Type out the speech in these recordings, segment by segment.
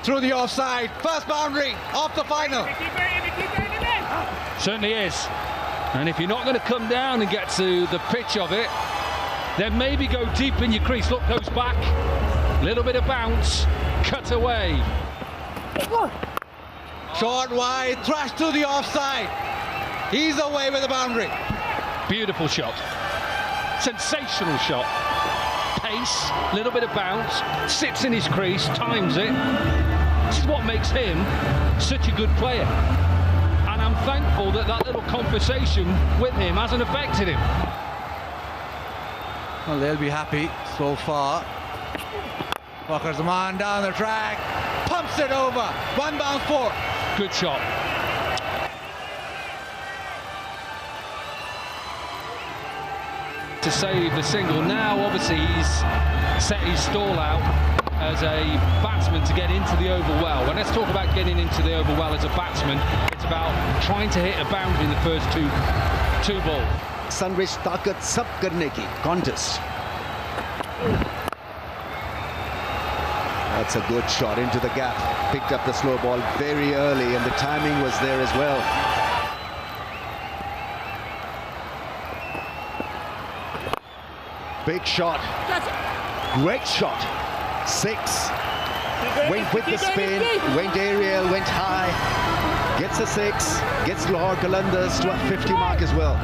through the offside. First boundary off the final. Certainly is. And if you're not going to come down and get to the pitch of it, then maybe go deep in your crease. Look, goes back, little bit of bounce, cut away. Short wide, thrashed to the offside. He's away with the boundary. Beautiful shot. Sensational shot. Pace, little bit of bounce, sits in his crease, times it. This is what makes him such a good player. And I'm thankful that that little conversation with him hasn't affected him. Well, they'll be happy so far. Walker's the man down the track, pumps it over, one bounce four. Good shot. To save the single. Now obviously he's set his stall out as a batsman to get into the oval well. When let's talk about getting into the oval well as a batsman, it's about trying to hit a boundary in the first two balls. Sunwish takat sab karne ki contest. That's a good shot into the gap. Picked up the slow ball very early and the timing was there as well. Big shot. Great shot. 6. Went with the spin, went aerial, went high. Gets a 6. Gets Lahore Qalandars to a 50 mark as well.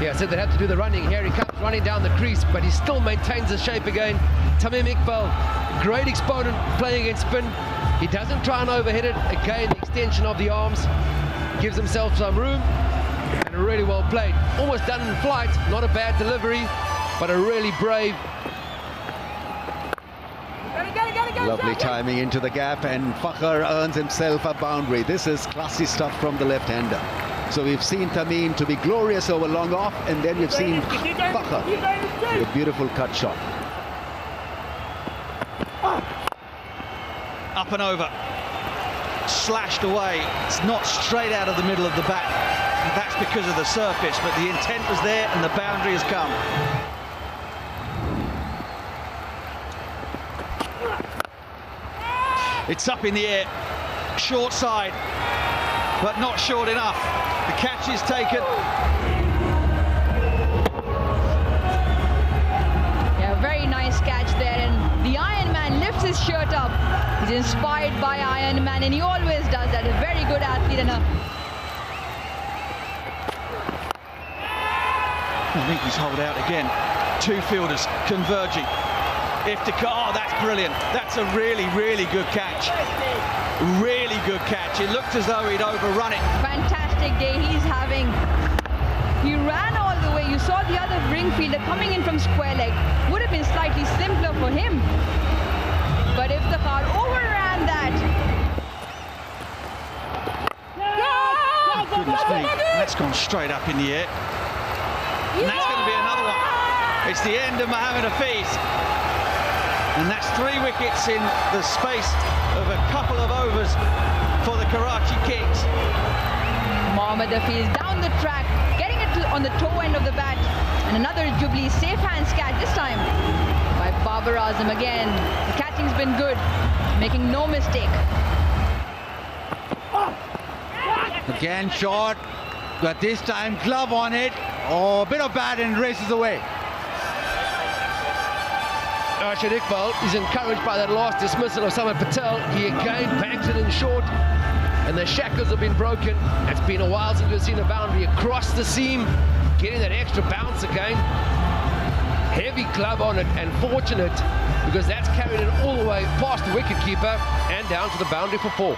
Yeah, so they had to do the running. Here he comes running down the crease, but he still maintains the shape again. Tamim Iqbal, great exponent playing against spin. He doesn't try and overhit it. Again, the extension of the arms. Gives himself some room. And really well played. Almost done in flight. Not a bad delivery, but a really brave. Lovely timing into the gap, and Fakhr earns himself a boundary. This is classy stuff from the left-hander. So we've seen Tamim to be glorious over long off, and then we've seen Fakhr with a beautiful cut shot. Up and over, slashed away. It's not straight out of the middle of the bat. That's because of the surface, but the intent was there and the boundary has come. It's up in the air, short side, but not short enough. The catch is taken. Yeah, very nice catch there, and the Iron Man lifts his shirt up. He's inspired by Iron Man, and he always does that. A very good athlete and a... I think he's holed out again. Two fielders converging. Oh, that's brilliant. That's a really, really good catch. Really good catch. It looked as though he'd overrun it. Fantastic day he's having. He ran all the way. You saw the other ring fielder coming in from square leg. Would have been slightly simpler for him. But if the car overran that... Goodness me, that's gone straight up in the air. And that's going to be another one. It's the end of Mohammed Hafiz. And that's 3 wickets in the space of a couple of overs for the Karachi Kings. Mohammed Hafiz down the track, getting it on the toe end of the bat. And another Jubilee safe hands catch, this time by Babar again. The catching's been good, making no mistake. Again short, but this time glove on it. Oh, a bit of bat and races away. Arslan Iqbal is encouraged by that last dismissal of Samad Patel. He again banks it in short, and the shackles have been broken. It's been a while since we've seen a boundary across the seam, getting that extra bounce again. Heavy club on it, and fortunate because that's carried it all the way past the wicketkeeper and down to the boundary for 4.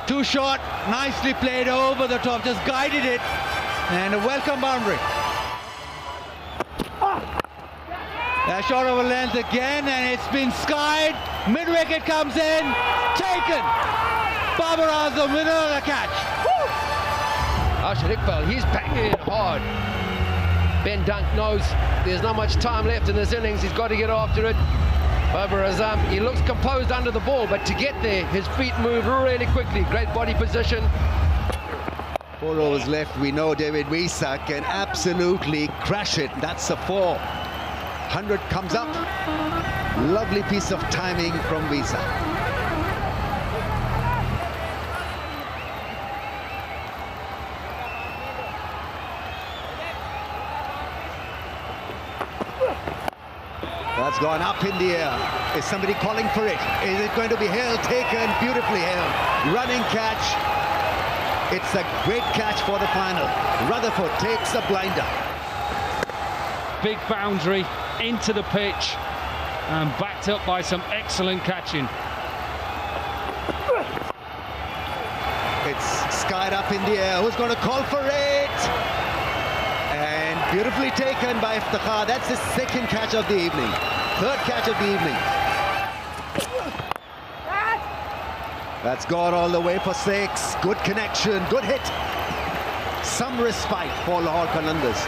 Too short, nicely played over the top, just guided it, and a welcome boundary. That shot over length again, and it's been skied. Mid-wicket comes in, taken. Babar Azam with another catch. Arslan Iqbal, he's banging it hard. Ben Dunk knows there's not much time left in this innings. He's got to get after it. Babar Azam, he looks composed under the ball, but to get there, his feet move really quickly. Great body position. 4 overs left. We know David Wisa can absolutely crash it. That's a 4. 100 comes up. Lovely piece of timing from Visa. That's gone up in the air. Is somebody calling for it? Is it going to be held? Taken, beautifully held. Running catch. It's a great catch for the final. Rutherford takes a blinder. Big boundary into the pitch and backed up by some excellent catching. It's skied up in the air. Who's going to call for it? And beautifully taken by Iftikhar. That's his second catch of the evening. Third catch of the evening. That's gone all the way for 6. Good connection, good hit. Some respite for Lahore Qalandars.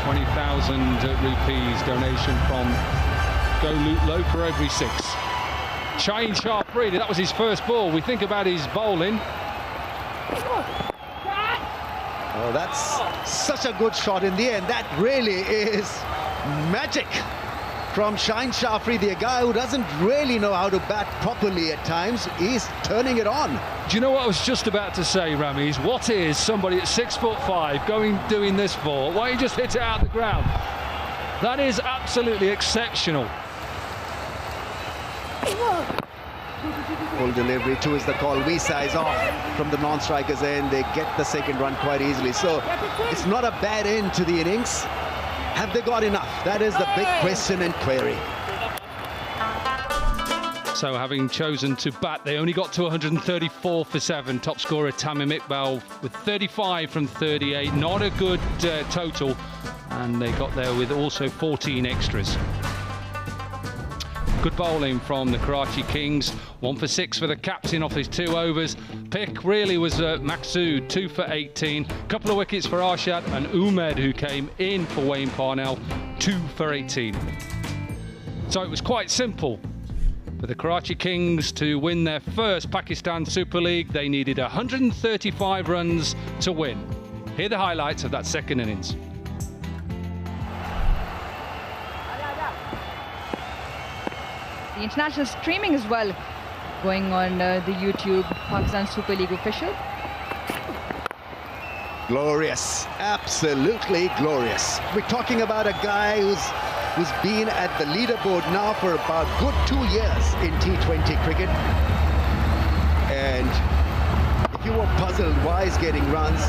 ₹20,000 donation from Go Loot for every 6. Shaheen sharp really, that was his first ball. We think about his bowling. Oh, that's such a good shot in the end. That really is magic from Shaheen Shafri, the guy who doesn't really know how to bat properly at times. He's turning it on. Do you know what I was just about to say, Ramiz? What is somebody at 6'5" doing this for? Why don't you just hit it out of the ground? That is absolutely exceptional. Full delivery, 2 is the call. Visa is off from the non-strikers end. They get the second run quite easily. So it's not a bad end to the innings. Have they got enough? That is the big question and query. So having chosen to bat, they only got to 134 for 7. Top scorer Tamim Iqbal with 35 from 38. Not a good total. And they got there with also 14 extras. Good bowling from the Karachi Kings. 1 for 6 for the captain off his 2 overs. Pick really was Maqsood, 2 for 18. Couple of wickets for Arshad and Umed, who came in for Wayne Parnell, 2 for 18. So it was quite simple for the Karachi Kings to win their first Pakistan Super League. They needed 135 runs to win. Here are the highlights of that second innings. The international streaming as well going on the YouTube Pakistan Super League official. Glorious, absolutely glorious. We're talking about a guy who's been at the leaderboard now for about good 2 years in T20 cricket. And if you were puzzled why he's getting runs,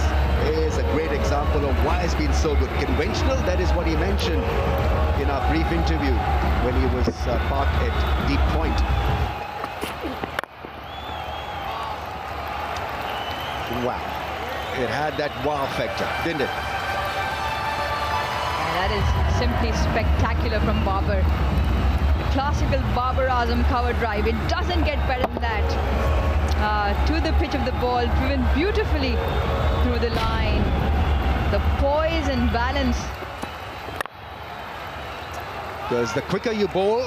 is a great example of why he's been so good. Conventional, that is what he mentioned in our brief interview when he was parked at deep point. Wow, it had that wow factor, didn't it? And that is simply spectacular from Babar. The classical Babar Azam cover drive. It doesn't get better than that. To the pitch of the ball, driven beautifully through the line. The poise and balance. Because the quicker you bowl,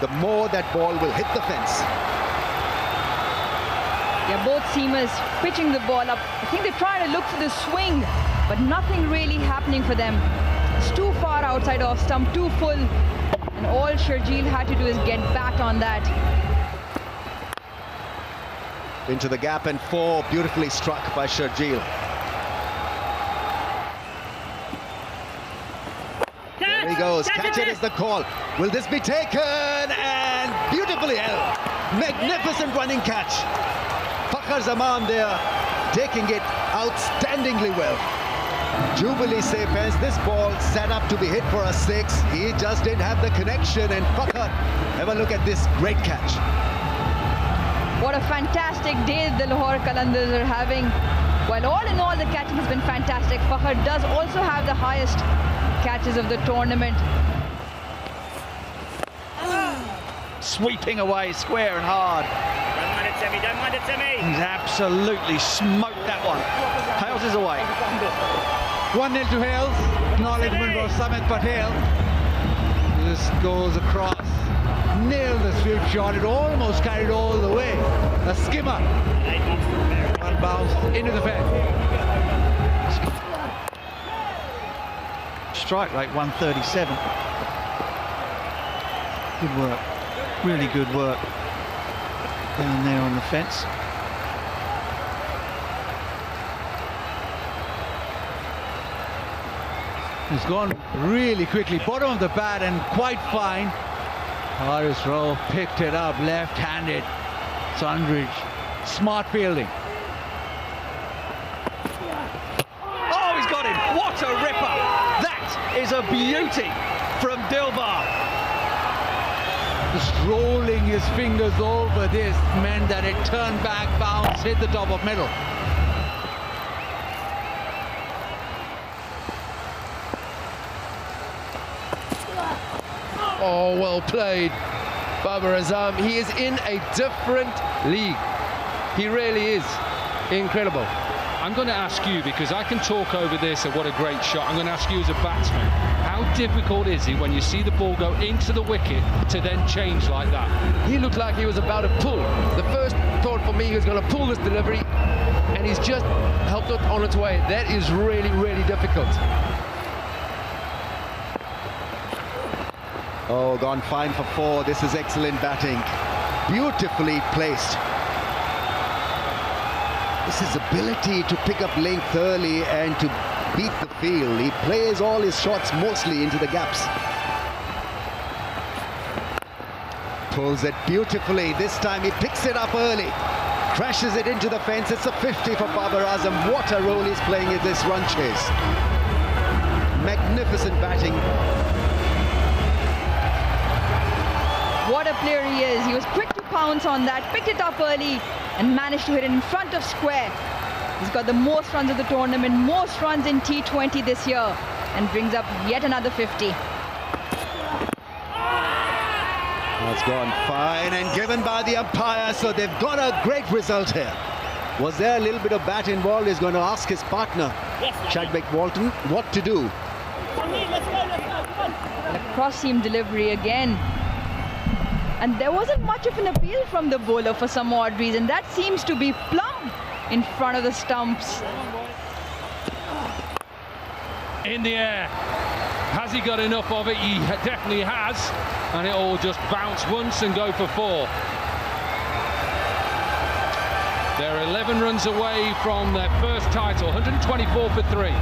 the more that ball will hit the fence. They're both seamers pitching the ball up. I think they're trying to look for the swing, but nothing really happening for them. It's too far outside off stump, too full. And all Sharjeel had to do is get back on that. Into the gap and 4, beautifully struck by Sharjeel. There he goes, catch it is the call. Will this be taken? And beautifully held. Magnificent running catch. Fakhar Zaman there, taking it outstandingly well. Jubilee safe hands. This ball set up to be hit for a 6. He just didn't have the connection. And Fakhar, have a look at this great catch. What a fantastic day the Lahore Qalandars are having. While all in all the catching has been fantastic, Fakhar does also have the highest catches of the tournament. Sweeping away square and hard. Don't mind it, Timmy, don't mind it, Timmy. He's absolutely smoked that one. Hales is away. 1-0 to Hales. Acknowledgement of Samit Patel. This goes across. Nailed the sweep shot. It almost carried all the way. A skimmer. One bounce into the fence. strike rate, 137. Good work, really good work down there on the fence. He's gone really quickly, bottom of the bat and quite fine. Haris Rauf picked it up, left-handed. Sundridge, smart fielding. Oh, he's got him! What a ripper! That is a beauty from Dilbar. Just rolling his fingers over this meant that it turned back, bounced, hit the top of middle. Oh, well played, Babar Azam. He is in a different league. He really is. Incredible. I'm going to ask you, because I can talk over this and what a great shot. I'm going to ask you as a batsman, how difficult is it when you see the ball go into the wicket to then change like that? He looked like he was about to pull. The first thought for me, he was going to pull this delivery, and he's just helped it on its way. That is really, really difficult. Oh, gone fine for 4. This is excellent batting. Beautifully placed. This is ability to pick up length early and to beat the field. He plays all his shots mostly into the gaps. Pulls it beautifully. This time he picks it up early. Crashes it into the fence. It's a 50 for Babar Azam. What a role he's playing in this run chase. Magnificent batting. What a player he is. He was quick to pounce on that, picked it up early and managed to hit it in front of square. He's got the most runs of the tournament, most runs in T20 this year, and brings up yet another 50. That's gone fine and given by the umpire, so they've got a great result here. Was there a little bit of bat involved? He's going to ask his partner, Chadwick Walton, what to do. A cross-seam delivery again. And there wasn't much of an appeal from the bowler for some odd reason. That seems to be plumb in front of the stumps. In the air. Has he got enough of it? He definitely has. And it will just bounce once and go for 4. They're 11 runs away from their first title, 124 for 3.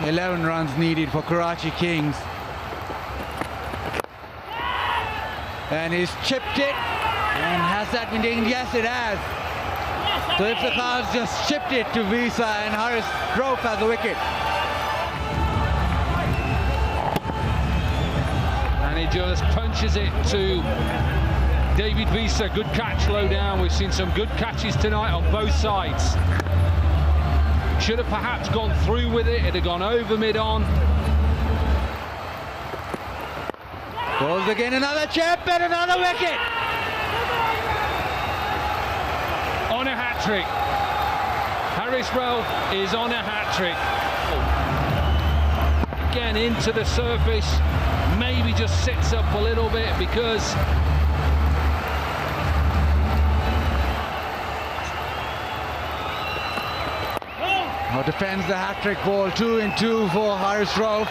$11 runs needed for Karachi Kings. And he's chipped it. And has that been taken? Yes, it has. So Iftikhar's just chipped it to Visa, and Haris Rauf has the wicket. And he just punches it to David Visa. Good catch low down. We've seen some good catches tonight on both sides. Should have perhaps gone through with it. It had gone over mid-on. Goes again, another chip and another wicket. On a hat-trick. Haris Rauf is on a hat-trick. Again into the surface. Maybe just sits up a little bit because now defends the hat-trick ball. 2 and 2 for Haris Rauf.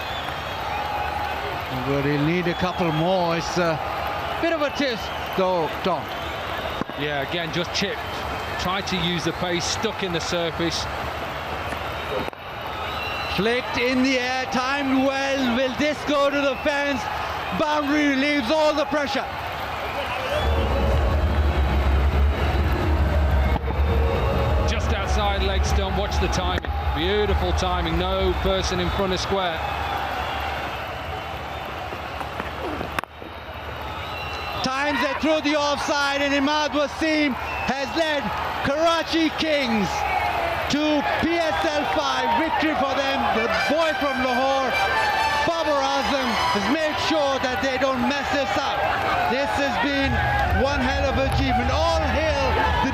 But he'll need a couple more. It's a bit of a test though, Tom. yeah, again just chipped. Tried to use the pace, stuck in the surface. Flicked in the air, timed well. Will this go to the fence? Boundary relieves all the pressure. Just outside leg stump. Watch the timing. Beautiful timing. No person in front of square. Times it through the offside, and Imad Wasim has led Karachi Kings to PSL 5 victory for them. The boy from Lahore, Babar Azam, has made sure that they don't mess this up. This has been one hell of an achievement. All hail the